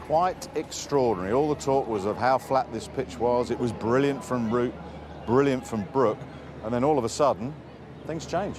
quite extraordinary. All the talk was of how flat this pitch was. It was brilliant from Root, brilliant from Brook, and then all of a sudden, things change.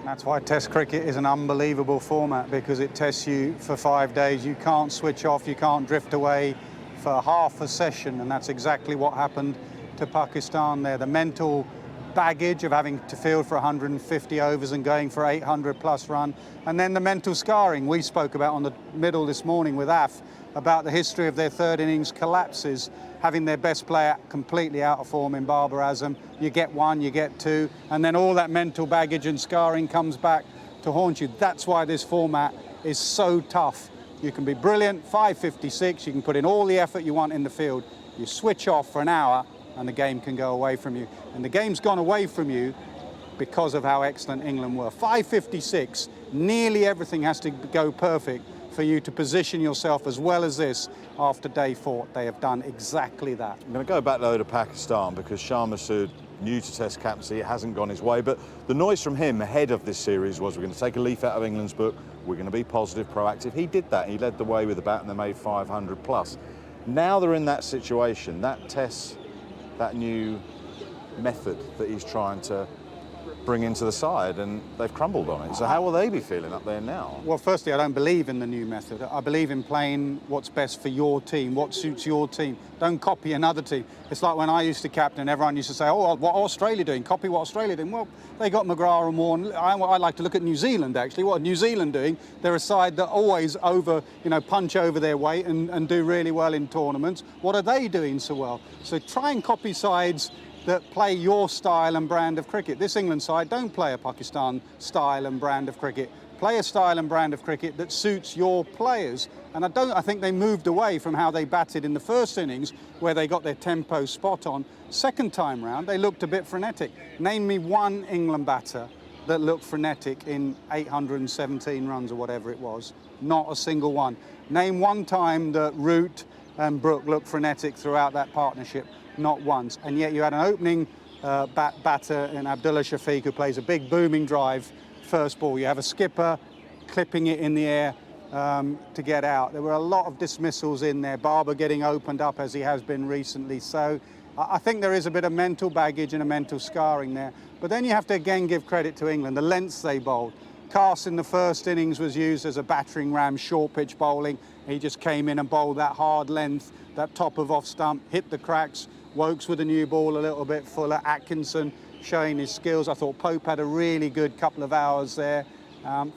That's why Test cricket is an unbelievable format, because it tests you for 5 days. You can't switch off, you can't drift away for half a session, and that's exactly what happened to Pakistan there. The mental baggage of having to field for 150 overs and going for 800 plus run, and then the mental scarring we spoke about on the middle this morning with Af, about the history of their third innings collapses, having their best player completely out of form in Babar Azam. You get one, you get two, and then all that mental baggage and scarring comes back to haunt you. That's why this format is so tough. You can be brilliant, 556, you can put in all the effort you want in the field. You switch off for an hour and the game can go away from you. And the game's gone away from you because of how excellent England were. 556, nearly everything has to go perfect for you to position yourself as well as this after day 4. They have done exactly that. I'm going to go back though to Pakistan, because Shah Massoud, new to Test captaincy, it hasn't gone his way, but the noise from him ahead of this series was, we're going to take a leaf out of England's book, we're going to be positive, proactive. He did that. He led the way with the bat and they made 500 plus. Now they're in that situation. That tests that new method that he's trying to bring into the side, and they've crumbled on it. So how will they be feeling up there now? Well, firstly, I don't believe in the new method. I believe in playing what's best for your team, what suits your team. Don't copy another team. It's like when I used to captain, everyone used to say, oh, what Australia doing? Copy what Australia doing. Well, they got McGrath and Warren. I like to look at New Zealand, actually. What are New Zealand doing? They're a side that always punch over their weight and do really well in tournaments. What are they doing so well? So try and copy sides that play your style and brand of cricket. This England side don't play a Pakistan style and brand of cricket. Play a style and brand of cricket that suits your players. And I think they moved away from how they batted in the first innings, where they got their tempo spot on. Second time round, they looked a bit frenetic. Name me one England batter that looked frenetic in 817 runs or whatever it was. Not a single one. Name one time that Root and Brook looked frenetic throughout that partnership. Not once. And yet you had an opening batter in Abdullah Shafiq, who plays a big booming drive first ball. You have a skipper clipping it in the air to get out. There were a lot of dismissals in there. Barber getting opened up as he has been recently. So I think there is a bit of mental baggage and a mental scarring there. But then you have to again give credit to England, the lengths they bowled. Carse in the first innings was used as a battering ram, short pitch bowling. He just came in and bowled that hard length, that top of off stump, hit the cracks. Wokes with a new ball a little bit fuller. Atkinson showing his skills. I thought Pope had a really good couple of hours there.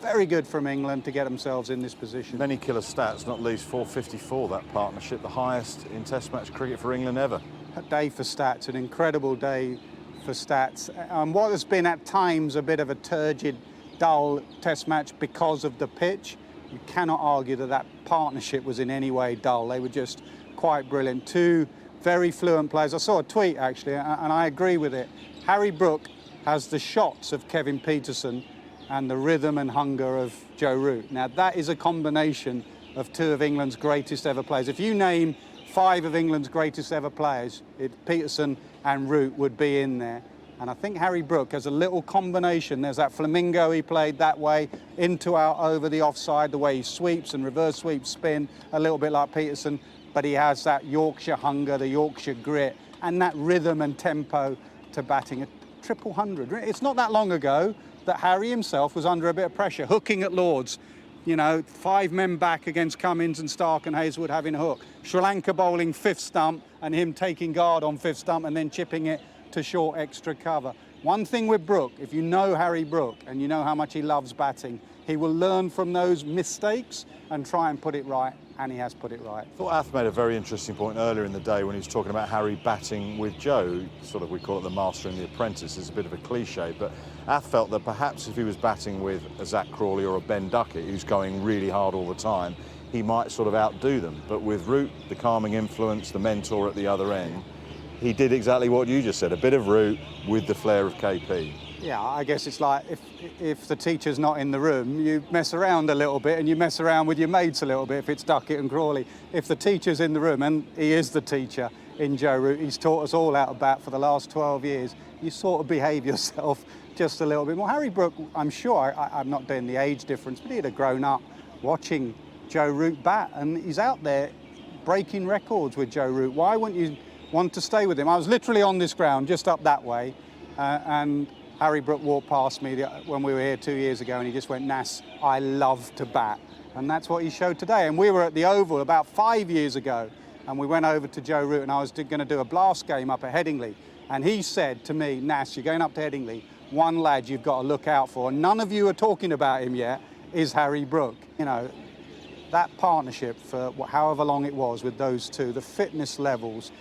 Very good from England to get themselves in this position. Many killer stats, not least 454, that partnership, the highest in Test match cricket for England ever. A day for stats, an incredible day for stats. What has been at times a bit of a turgid, dull Test match because of the pitch, you cannot argue that that partnership was in any way dull. They were just quite brilliant. Two very fluent players. I saw a tweet actually, and I agree with it. Harry Brook has the shots of Kevin Peterson and the rhythm and hunger of Joe Root. Now that is a combination of two of England's greatest ever players. If you name 5 of England's greatest ever players, Peterson and Root would be in there. And I think Harry Brook has a little combination. There's that flamingo he played that way, into out over the offside, the way he sweeps and reverse sweeps spin, a little bit like Peterson. But he has that Yorkshire hunger, the Yorkshire grit, and that rhythm and tempo to batting. A triple hundred. It's not that long ago that Harry himself was under a bit of pressure, hooking at Lords. 5 men back against Cummins and Stark and Hazelwood having a hook. Sri Lanka bowling 5th stump and him taking guard on 5th stump and then chipping it to short extra cover. One thing with Brook, if you know Harry Brook and you know how much he loves batting, he will learn from those mistakes and try and put it right, and he has put it right. I thought Ath made a very interesting point earlier in the day when he was talking about Harry batting with Joe. Sort of, we call it the master and the apprentice. It's a bit of a cliche, but Ath felt that perhaps if he was batting with a Zach Crawley or a Ben Duckett, who's going really hard all the time, he might sort of outdo them. But with Root, the calming influence, the mentor at the other end, he did exactly what you just said, a bit of Root with the flair of KP. Yeah, I guess it's like if the teacher's not in the room, you mess around a little bit and you mess around with your mates a little bit if it's Duckett and Crawley. If the teacher's in the room, and he is the teacher in Joe Root, he's taught us all out of bat for the last 12 years, you sort of behave yourself just a little bit more. Harry Brook, I'm sure, I'm not doing the age difference, but he'd have grown up watching Joe Root bat, and he's out there breaking records with Joe Root. Why wouldn't you want to stay with him? I was literally on this ground, just up that way, and Harry Brook walked past me when we were here 2 years ago, and he just went, "Nass, I love to bat." And that's what he showed today. And we were at the Oval about 5 years ago, and we went over to Joe Root, and I was going to do a blast game up at Headingley. And he said to me, "Nass, you're going up to Headingley. One lad you've got to look out for, and none of you are talking about him yet, is Harry Brook." You know, that partnership for however long it was with those two, the fitness levels,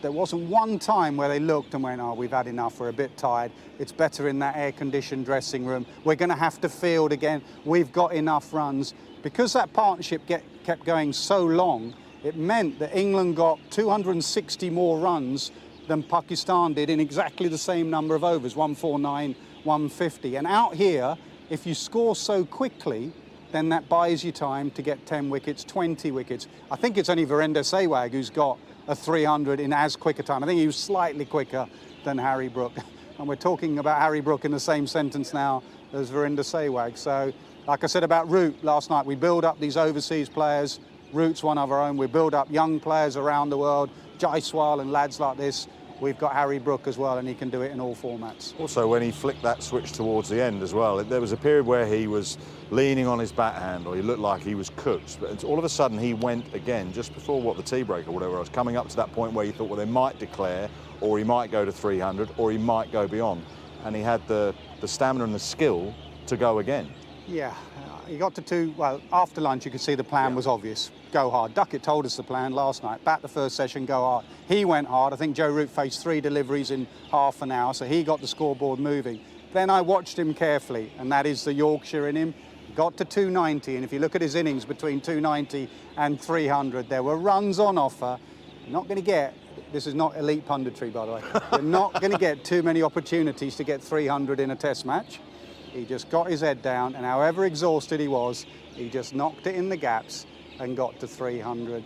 there wasn't one time where they looked and went, "Oh, we've had enough, we're a bit tired. It's better in that air-conditioned dressing room. We're going to have to field again. We've got enough runs." Because that partnership kept going so long, it meant that England got 260 more runs than Pakistan did in exactly the same number of overs, 149, 150. And out here, if you score so quickly, then that buys you time to get 10 wickets, 20 wickets. I think it's only Virender Sehwag who's got a 300 in as quick a time. I think he was slightly quicker than Harry Brook. And we're talking about Harry Brook in the same sentence now as Virender Sehwag. So, like I said about Root last night, we build up these overseas players. Root's one of our own. We build up young players around the world, Jaiswal and lads like this. We've got Harry Brook as well, and he can do it in all formats. Also, when he flicked that switch towards the end as well, there was a period where he was leaning on his bat handle. He looked like he was cooked. But all of a sudden, he went again, just before the tea break or whatever. I was coming up to that point where you thought, well, they might declare, or he might go to 300, or he might go beyond. And he had the stamina and the skill to go again. Yeah, he got to two. Well, after lunch, you could see the plan was obvious. Go hard. Duckett told us the plan last night. Bat the first session, go hard. He went hard. I think Joe Root faced 3 deliveries in half an hour, so he got the scoreboard moving. Then I watched him carefully, and that is the Yorkshire in him. Got to 290, and if you look at his innings between 290 and 300, there were runs on offer. You're not going to get, this is not elite punditry, by the way, you're not going to get too many opportunities to get 300 in a test match. He just got his head down, and however exhausted he was, he just knocked it in the gaps and got to 300.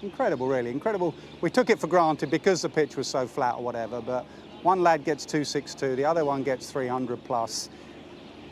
Incredible, really, incredible. We took it for granted because the pitch was so flat or whatever, but one lad gets 262, the other one gets 300 plus.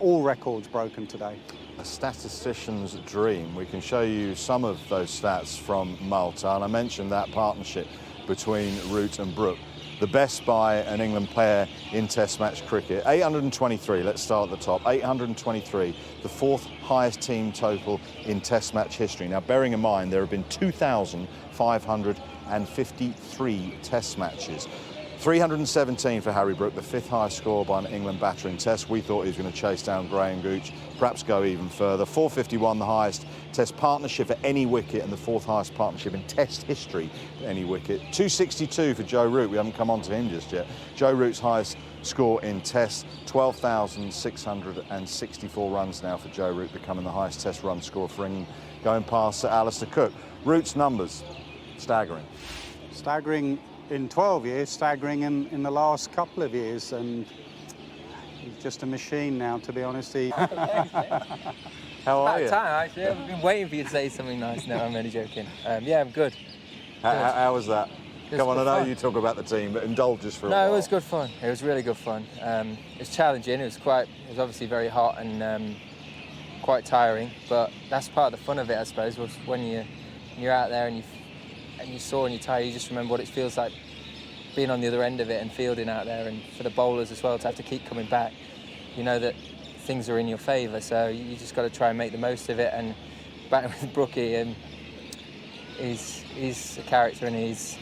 All records broken today. A statistician's dream. We can show you some of those stats from Malta, and I mentioned that partnership between Root and Brook. The best by an England player in Test match cricket. 823, let's start at the top. 823, the 4th highest team total in Test match history. Now, bearing in mind, there have been 2,553 Test matches. 317 for Harry Brook, the 5th highest score by an England batter in Test. We thought he was going to chase down Graham Gooch, perhaps go even further. 451, the highest Test partnership at any wicket and the 4th highest partnership in Test history at any wicket. 262 for Joe Root. We haven't come on to him just yet. Joe Root's highest score in Test, 12,664 runs now for Joe Root, becoming the highest Test run scorer for England, going past Sir Alistair Cook. Root's numbers, staggering. Staggering in 12 years, staggering in the last couple of years, and he's just a machine now, to be honest. How are you? Time, actually. I've been waiting for you to say something nice now. I'm only joking. Yeah, I'm good. How was that? Come on, I know fun. you talk about the team, but indulge us for a while. No, it was good fun. It was really good fun. It was challenging. It was obviously very hot and quite tiring, but that's part of the fun of it, I suppose, was when you're out there and you're sore and you're tired, you just remember what it feels like being on the other end of it and fielding out there, and for the bowlers as well to have to keep coming back. You know that things are in your favour, so you just got to try and make the most of it. And batting with Brookie, he's a character, and he's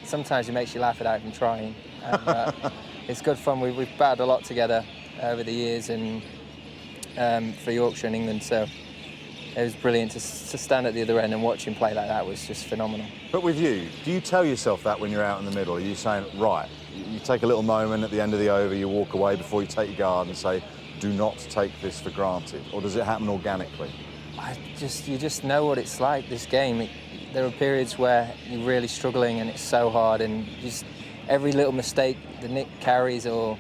sometimes he makes you laugh without even trying. And, it's good fun. We've batted a lot together over the years, and for Yorkshire and England, so it was brilliant to stand at the other end and watch him play like that. Was just phenomenal. But with you, do you tell yourself that when you're out in the middle? Are you saying, right, you take a little moment at the end of the over, you walk away before you take your guard and say, do not take this for granted? Or does it happen organically? You just know what it's like, this game. There are periods where you're really struggling and it's so hard, and just every little mistake, the nick carries, or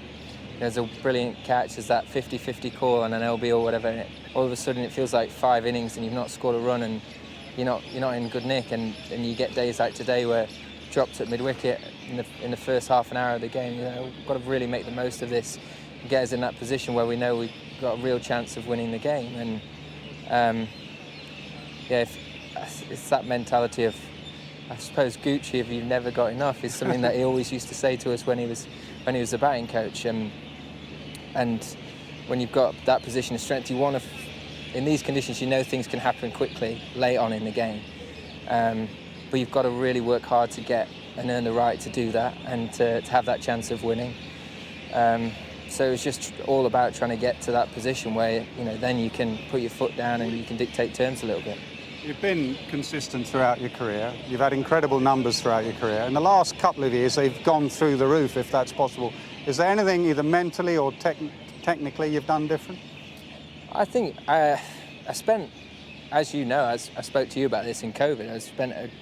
there's a brilliant catch, there's that 50-50 call on an LB or whatever, and all of a sudden it feels like 5 innings and you've not scored a run, and you're not in good nick, and you get days like today where dropped at mid-wicket in the first half an hour of the game. You know, we've got to really make the most of this and get us in that position where we know we've got a real chance of winning the game. And yeah, it's that mentality of, I suppose, Gucci, if you've never got enough, is something that he always used to say to us when he was the batting coach. And when you've got that position of strength, you want to, in these conditions, you know things can happen quickly late on in the game. But you've got to really work hard to get and earn the right to do that and to have that chance of winning. So it's just all about trying to get to that position where, you know, then you can put your foot down and you can dictate terms a little bit. You've been consistent throughout your career. You've had incredible numbers throughout your career. In the last couple of years, they've gone through the roof, if that's possible. Is there anything either mentally or technically you've done different? I think I spent, as you know, as I spoke to you about this in COVID, I spent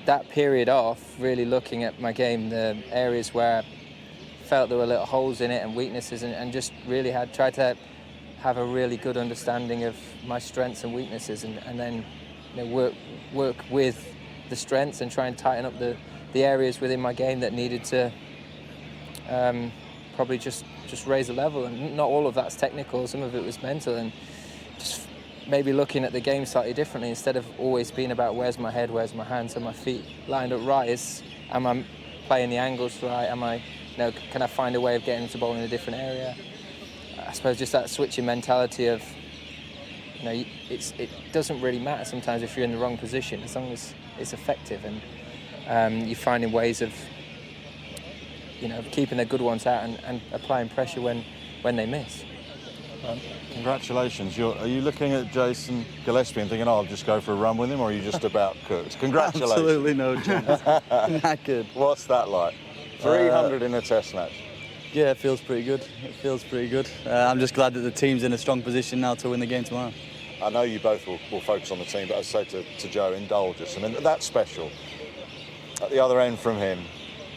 that period off really looking at my game, the areas where I felt there were little holes in it and weaknesses, and just really tried to have a really good understanding of my strengths and weaknesses, and then, you know, work with the strengths and try and tighten up the areas within my game that needed to probably just raise the level. And not all of that's technical, some of it was mental, and just maybe looking at the game slightly differently. Instead of always being about where's my head, where's my hands, are my feet lined up right, am I playing the angles right, can I find a way of getting into bowl in a different area? I suppose just that switching mentality of, you know, it doesn't really matter sometimes if you're in the wrong position, as long as it's effective, and you're finding ways of, you know, keeping the good ones out and applying pressure when they miss. Congratulations. Are you looking at Jason Gillespie and thinking, oh, I'll just go for a run with him, or are you just about cooked? Congratulations. Absolutely no chance. Not good. What's that like? 300 in a test match. Yeah, it feels pretty good. It feels pretty good. I'm just glad that the team's in a strong position now to win the game tomorrow. I know you both will focus on the team, but as I say to Joe, indulge us. I mean, that's special. At the other end from him,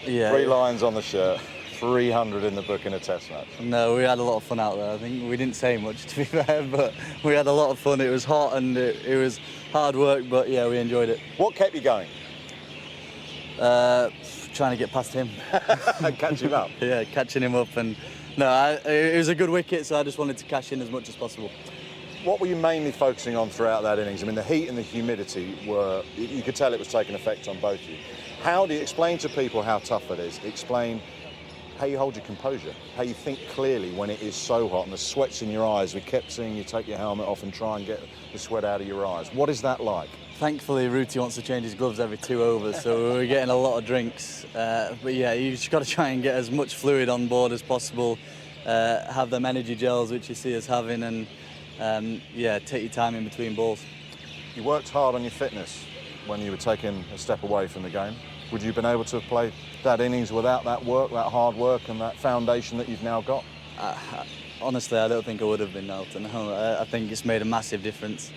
Yeah. 3 lines on the shirt, 300 in the book in a test match. No, we had a lot of fun out there. I think we didn't say much, to be fair, but we had a lot of fun. It was hot and it was hard work, but yeah, we enjoyed it. What kept you going? Trying to get past him. Catch him up. Yeah, catching him up. And no, it was a good wicket, so I just wanted to cash in as much as possible. What were you mainly focusing on throughout that innings? I mean, the heat and the humidity were, you could tell it was taking effect on both of you. How do you explain to people how tough it is? Explain how you hold your composure, how you think clearly when it is so hot and the sweat's in your eyes. We kept seeing you take your helmet off and try and get the sweat out of your eyes. What is that like? Thankfully, Rooty wants to change his gloves every 2 overs, so we're getting a lot of drinks. But yeah, you just got to try and get as much fluid on board as possible, have them energy gels, which you see us having, and yeah, take your time in between balls. You worked hard on your fitness when you were taking a step away from the game. Would you have been able to have played that innings without that work, that hard work and that foundation that you've now got? Honestly, I don't think I would have been able to. No, I think it's made a massive difference.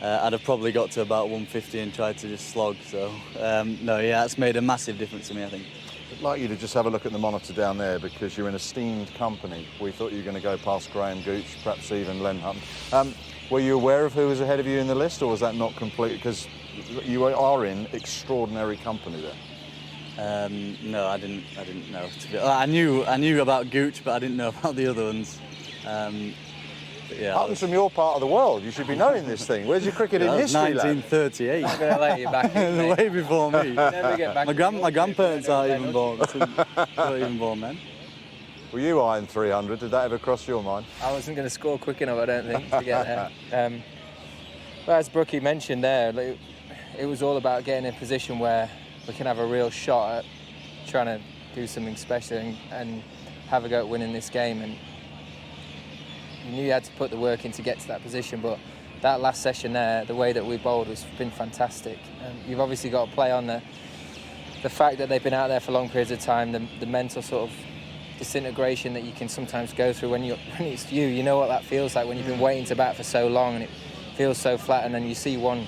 I'd have probably got to about 150 and tried to just slog. So, no, yeah, it's made a massive difference to me, I think. I'd like you to just have a look at the monitor down there because you're in esteemed company. We thought you were going to go past Graham Gooch, perhaps even Len Hunt. Were you aware of who was ahead of you in the list, or was that not complete? Because you are in extraordinary company there. No, I didn't know. I knew about Gooch, but I didn't know about the other ones. But yeah, Hutton's from your part of the world. You should be knowing this thing. Where's your cricket in history, lad? 1938. I'm going to let you back in, mate. Way before me. Never get back My grandparents aren't even born. Not even born then. Were you eyeing 300? Did that ever cross your mind? I wasn't going to score quick enough, I don't think, to get there. But as Brookie mentioned there, like, it was all about getting in a position where we can have a real shot at trying to do something special and have a go at winning this game. And you knew you had to put the work in to get to that position, but that last session there, the way that we bowled has been fantastic. You've obviously got to play on the fact that they've been out there for long periods of time, the mental sort of disintegration that you can sometimes go through when it's you. You know what that feels like when you've been waiting to bat for so long and it feels so flat, and then you see one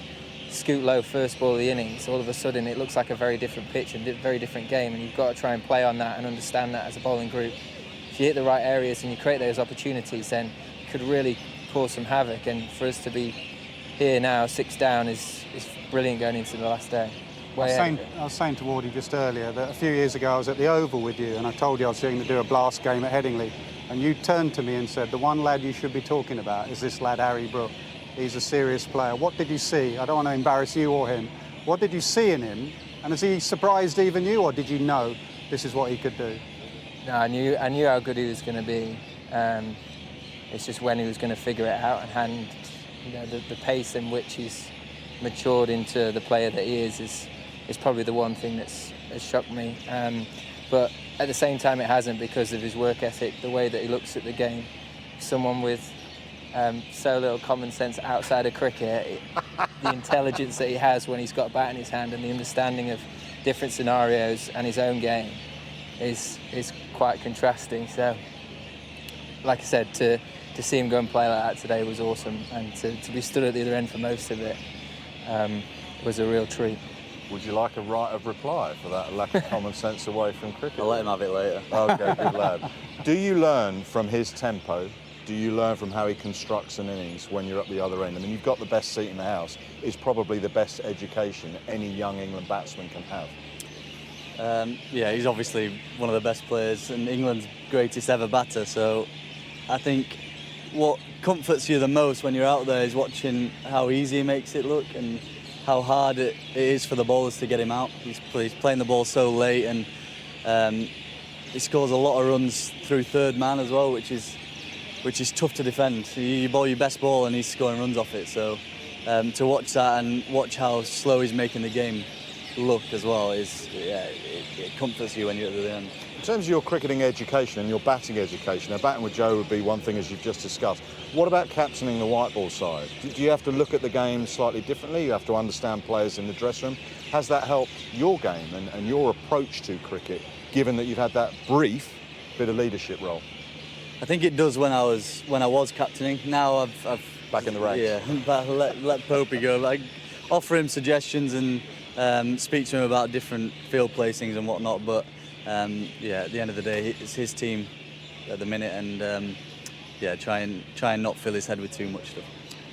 scoot low first ball of the innings, all of a sudden it looks like a very different pitch and a very different game, and you've got to try and play on that and understand that as a bowling group. If you hit the right areas and you create those opportunities, then it could really cause some havoc. And for us to be here now, 6 down, is brilliant going into the last day. I was saying to Wardy just earlier that a few years ago I was at the Oval with you and I told you I was going to do a blast game at Headingley, and you turned to me and said, the one lad you should be talking about is this lad Harry Brook. he's a serious player. What did you see? I don't want to embarrass you or him. What did you see in him? And has he surprised even you, or did you know this is what he could do? No, I knew how good he was going to be. It's just when he was going to figure it out, and the pace in which he's matured into the player that he is probably the one thing has shocked me. But at the same time, it hasn't, because of his work ethic, the way that he looks at the game. Someone with so little common sense outside of cricket, the intelligence that he has when he's got a bat in his hand, and the understanding of different scenarios and his own game is quite contrasting. So, like I said, to see him go and play like that today was awesome, and to be stood at the other end for most of it was a real treat. Would you like a right of reply for that lack of common sense away from cricket? I'll let him have it later. Okay, good lad. Do you learn from his tempo? Do you learn from how he constructs an innings when you're at the other end? I mean, you've got the best seat in the house. It's probably the best education any young England batsman can have. Yeah, he's obviously one of the best players and England's greatest ever batter. So I think what comforts you the most when you're out there is watching how easy he makes it look and how hard it is for the bowlers to get him out. He's playing the ball so late, and he scores a lot of runs through third man as well, which is tough to defend. You bowl your best ball and he's scoring runs off it. So to watch that and watch how slow he's making the game look as well it comforts you when you're at the end. In terms of your cricketing education and your batting education, now batting with Joe would be one thing, as you've just discussed. What about captaining the white ball side? Do you have to look at the game slightly differently? You have to understand players in the dressing room. Has that helped your game and your approach to cricket, given that you've had that brief bit of leadership role? I think it does when I was captaining. Now I've back in the ranks. Yeah, but let Popey go. I offer him suggestions and speak to him about different field placings and whatnot. But at the end of the day, it's his team at the minute, and try and not fill his head with too much stuff.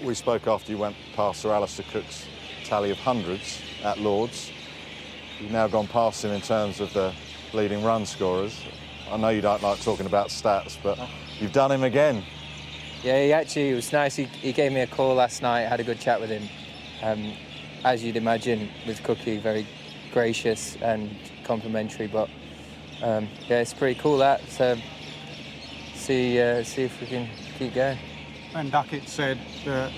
We spoke after you went past Sir Alistair Cook's tally of hundreds at Lords. You've now gone past him in terms of the leading run scorers. I know you don't like talking about stats, but you've done him again. Yeah, it was nice. He gave me a call last night. I had a good chat with him. As you'd imagine, with Cookie, very gracious and complimentary. But it's pretty cool that. So see if we can keep going. When Duckett said that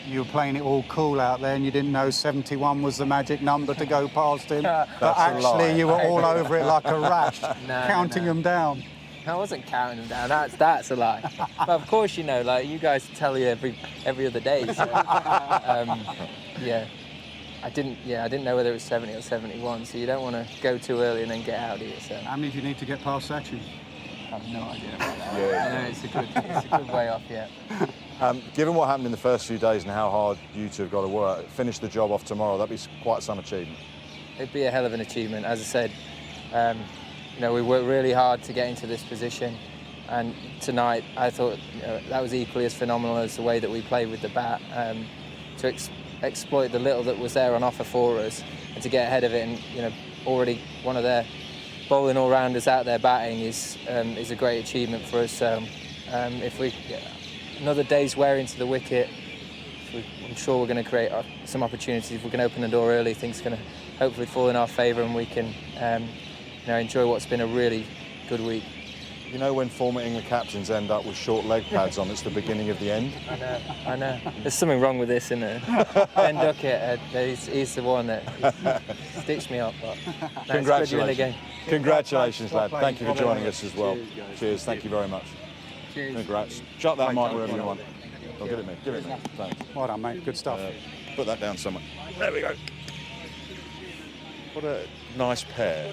you were playing it all cool out there and you didn't know 71 was the magic number to go past him, but actually you were all over it like a rash, counting them down. I wasn't counting them down. That's a lie. But of course, like you guys tell you every other day. So, I didn't know whether it was 70 or 71. So you don't want to go too early and then get out of here. So how many do you need to get past Sachin? I have no idea about that. Yeah. I know it's a good way off yet. Given what happened in the first few days and how hard you two have got to work, finish the job off tomorrow, that'd be quite some achievement. It'd be a hell of an achievement. As I said, we worked really hard to get into this position, and tonight I thought that was equally as phenomenal as the way that we played with the bat, to exploit the little that was there on offer for us and to get ahead of it. And already one of their bowling all-rounders out there batting is a great achievement for us. So if we another day's wear into the wicket, I'm sure we're going to create some opportunities. If we can open the door early, things are going to hopefully fall in our favour, and we can enjoy what's been a really good week. You know, when former England captains end up with short leg pads on, it's the beginning of the end. I know. There's something wrong with this, isn't there? Ben Duckett, he's the one that stitched me up. But no, congratulations. Congratulations, lad. Thank you for joining us as well. Cheers. Thank you very much. Cheers. Congrats. Shut that mic wherever you want. Oh, give it me. Thanks. Well done, mate. Good stuff. Put that down somewhere. There we go. What a nice pair.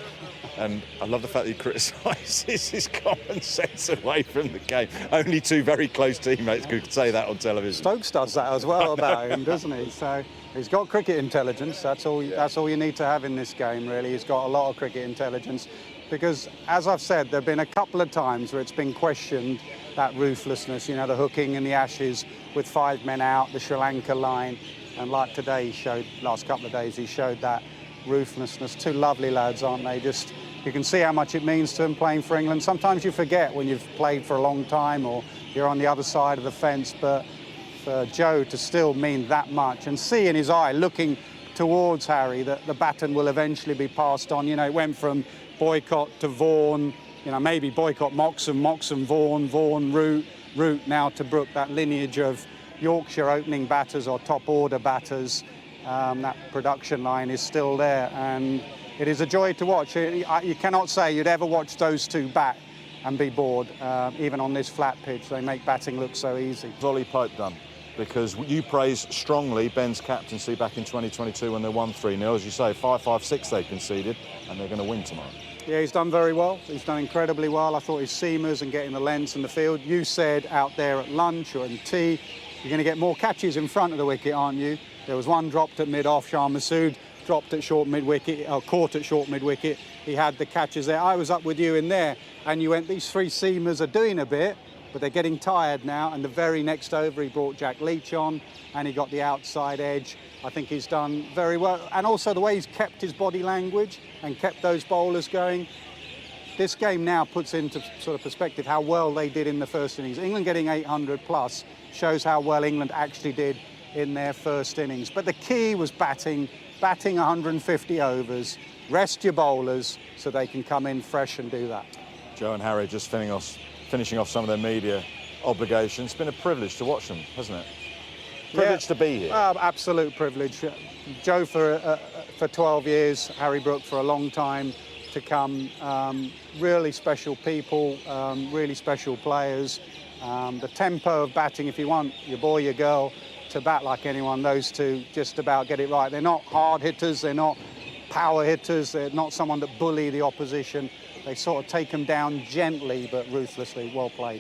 And I love the fact that he criticises his common sense away from the game. Only two very close teammates could say that on television. Stokes does that as well about him, doesn't he? So he's got cricket intelligence. That's all you need to have in this game, really. He's got a lot of cricket intelligence. Because, as I've said, there have been a couple of times where it's been questioned, that ruthlessness, the hooking in the Ashes with 5 men out, the Sri Lanka line. And like today, last couple of days, he showed that ruthlessness. Two lovely lads, aren't they? Just, you can see how much it means to them playing for England. Sometimes you forget when you've played for a long time or you're on the other side of the fence, but for Joe to still mean that much, and see in his eye, looking towards Harry, that the baton will eventually be passed on. You know, it went from Boycott to Vaughan, you know, maybe Boycott, Moxham, Vaughan, Root now to Brook, that lineage of Yorkshire opening batters or top order batters. That production line is still there, and it is a joy to watch. You cannot say you'd ever watch those two bat and be bored, even on this flat pitch. They make batting look so easy. Ollie Pope done? Because you praised strongly Ben's captaincy back in 2022 when they won 3-0. As you say, 5-5-6 they conceded, and they're going to win tomorrow. Yeah, he's done very well. He's done incredibly well. I thought his seamers and getting the lengths in the field. You said out there at lunch or in tea, you're going to get more catches in front of the wicket, aren't you? There was one dropped at mid-off. Shah Massoud dropped at short mid-wicket, or caught at short mid-wicket. He had the catches there. I was up with you in there, and you went, these three seamers are doing a bit, but they're getting tired now. And the very next over, he brought Jack Leach on, and he got the outside edge. I think he's done very well. And also the way he's kept his body language and kept those bowlers going. This game now puts into sort of perspective how well they did in the first innings. England getting 800 plus shows how well England actually did in their first innings. But the key was batting 150 overs, rest your bowlers so they can come in fresh and do that. Joe and Harry just finishing off some of their media obligations. It's been a privilege to watch them, hasn't it? Privilege to be here. Absolute privilege. Joe for 12 years, Harry Brook for a long time to come. Really special people, really special players. The tempo of batting, if you want your boy, your girl to bat like anyone, those two just about get it right. They're not hard hitters, they're not power hitters, they're not someone that bully the opposition. They sort of take them down gently but ruthlessly. Well played.